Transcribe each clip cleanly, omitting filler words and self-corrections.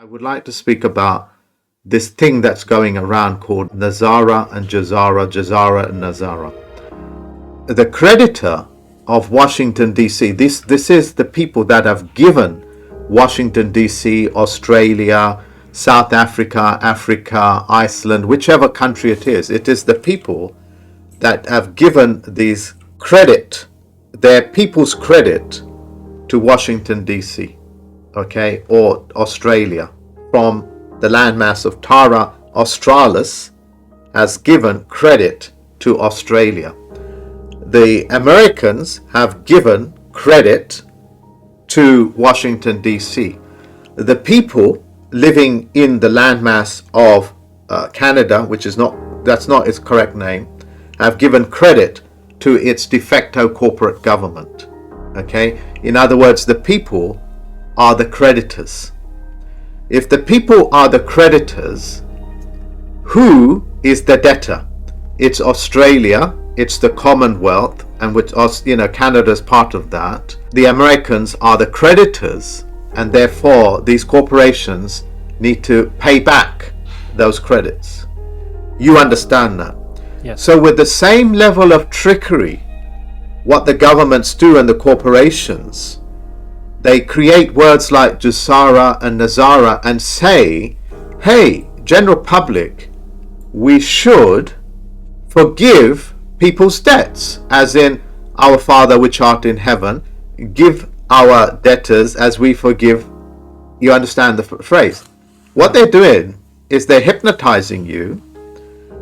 I would like to speak about this thing that's going around called NESARA and JAZARA and NESARA. The creditor of Washington, D.C., this is the people that have given Washington, D.C., Australia, South Africa, Africa, Iceland, whichever country it is the people that have given these credit, their people's credit to Washington, D.C., okay, or Australia, from the landmass of Tara Australis has given credit to Australia. The Americans have given credit to Washington, D.C. The people living in the landmass of Canada, that's not its correct name, have given credit to its de facto corporate government. Okay? In other words, the people are the creditors. If the people are the creditors, who is the debtor? It's Australia, it's the Commonwealth, and with us, Canada's part of that. The Americans are the creditors, and therefore these corporations need to pay back those credits. You understand that? Yes. So with the same level of trickery, what the governments do and the corporations, they create words like JAZARA and NESARA and say, hey, general public, we should forgive people's debts, as in, our Father which art in heaven, give our debtors as we forgive. You understand the phrase? What they're doing is they're hypnotizing you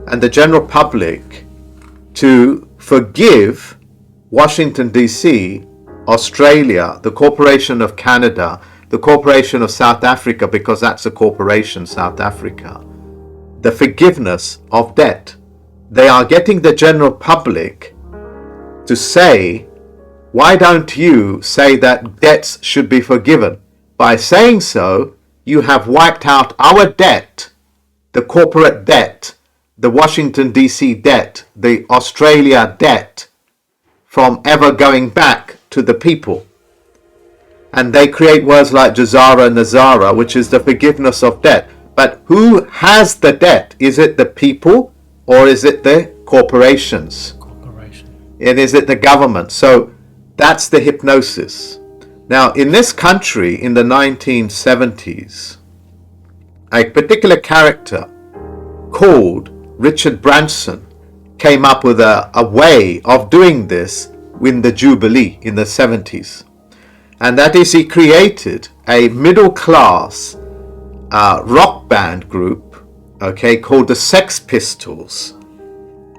and the general public to forgive Washington, D.C., Australia, the Corporation of Canada, the Corporation of South Africa, because that's a corporation, South Africa, the forgiveness of debt. They are getting the general public to say, why don't you say that debts should be forgiven? By saying so, you have wiped out our debt, the corporate debt, the Washington, D.C. debt, the Australia debt, from ever going back to the people. And they create words like JAZARA and NESARA, which is the forgiveness of debt. But who has the debt? Is it the people or is it the corporations? And is it the government? So that's the hypnosis. Now, in this country, in the 1970s, a particular character called Richard Branson came up with a way of doing this in the Jubilee in the 70s. And that is, he created a middle class rock band group, okay, called the Sex Pistols.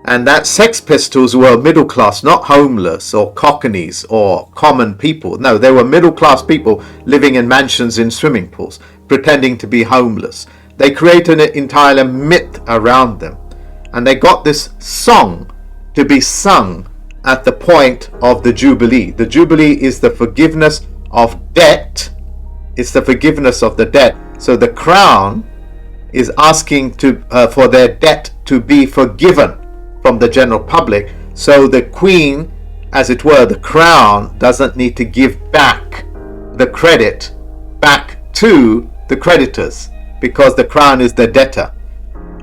And that Sex Pistols were middle class, not homeless or cockneys or common people. No, they were middle class people living in mansions in swimming pools, pretending to be homeless. They created an entire myth around them. And they got this song to be sung at the point of the Jubilee. The Jubilee is the forgiveness of debt. It's the forgiveness of the debt. So the Crown is asking for their debt to be forgiven from the general public. So the Queen, as it were, the Crown, doesn't need to give back the credit back to the creditors, because the Crown is the debtor.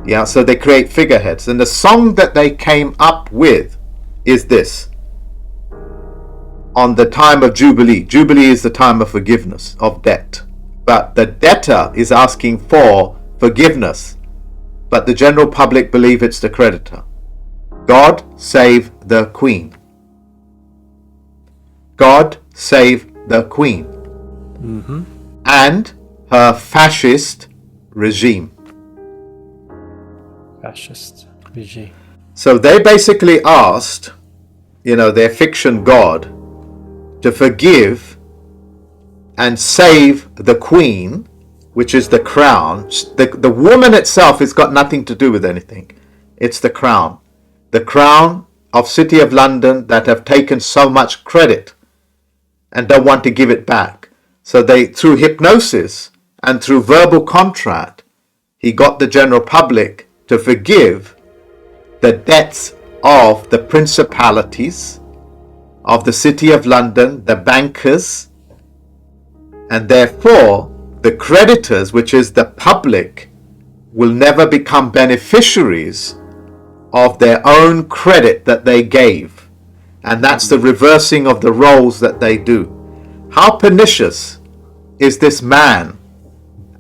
Yeah, so they create figureheads. And the song that they came up with is this. On the time of Jubilee. Jubilee is the time of forgiveness of debt. But the debtor is asking for forgiveness. But the general public believe it's the creditor. God save the Queen. God save the Queen. Mm-hmm. And her fascist regime. Fascist regime. So they basically asked, their fiction God to forgive and save the Queen, which is the Crown. The woman itself has got nothing to do with anything. It's the Crown. The Crown of City of London that have taken so much credit and don't want to give it back. So they, through hypnosis and through verbal contract, he got the general public to forgive the debts of the principalities, of the City of London, the bankers, and therefore the creditors, which is the public, will never become beneficiaries of their own credit that they gave. And that's the reversing of the roles that they do. How pernicious is this man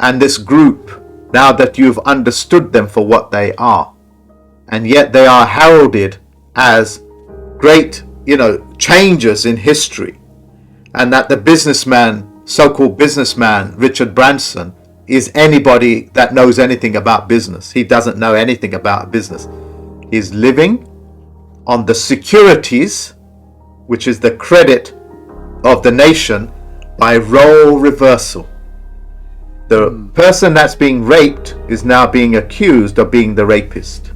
and this group now that you've understood them for what they are? And yet they are heralded as great, changes in history. And that the businessman, so-called businessman, Richard Branson, is anybody that knows anything about business. He doesn't know anything about business. He's living on the securities, which is the credit of the nation, by role reversal. The person that's being raped is now being accused of being the rapist.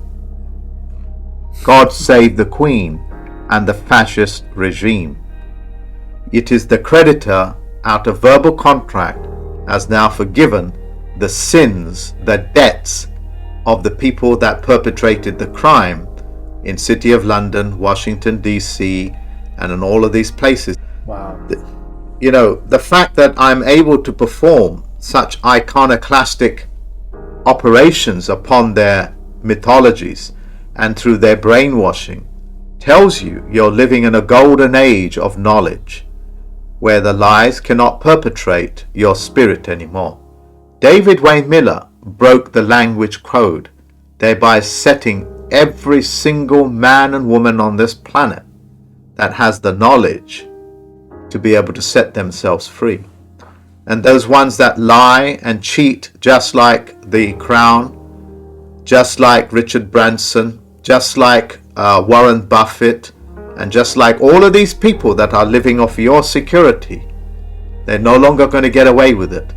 God save the Queen and the fascist regime. It is the creditor, out of verbal contract, has now forgiven the sins, the debts of the people that perpetrated the crime in City of London, Washington, D.C., and in all of these places. Wow. The fact that I'm able to perform such iconoclastic operations upon their mythologies and through their brainwashing tells you you're living in a golden age of knowledge where the lies cannot perpetrate your spirit anymore. David Wayne Miller broke the language code, thereby setting every single man and woman on this planet that has the knowledge to be able to set themselves free. And those ones that lie and cheat, just like the Crown, just like Richard Branson, just like Warren Buffett, and just like all of these people that are living off your security, they're no longer going to get away with it.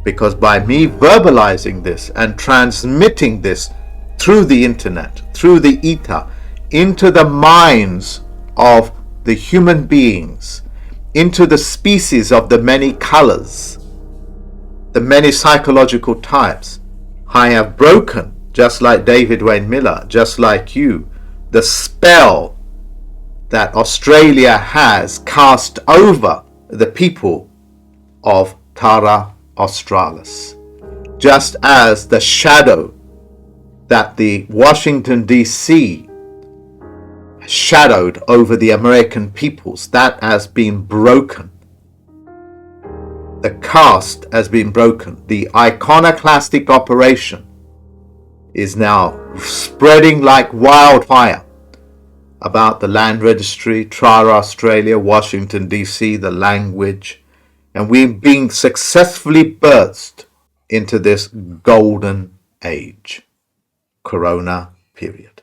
Because by me verbalizing this and transmitting this through the internet, through the ether, into the minds of the human beings, into the species of the many colors, the many psychological types, I have broken, just like David Wayne Miller, just like you, the spell that Australia has cast over the people of Terra Australis. Just as the shadow that the Washington D.C. shadowed over the American peoples, that has been broken. The cast has been broken. The iconoclastic operation is now spreading like wildfire about the land registry, Terra Australia, Washington D.C., the language, and we're being successfully birthed into this golden age. Corona period.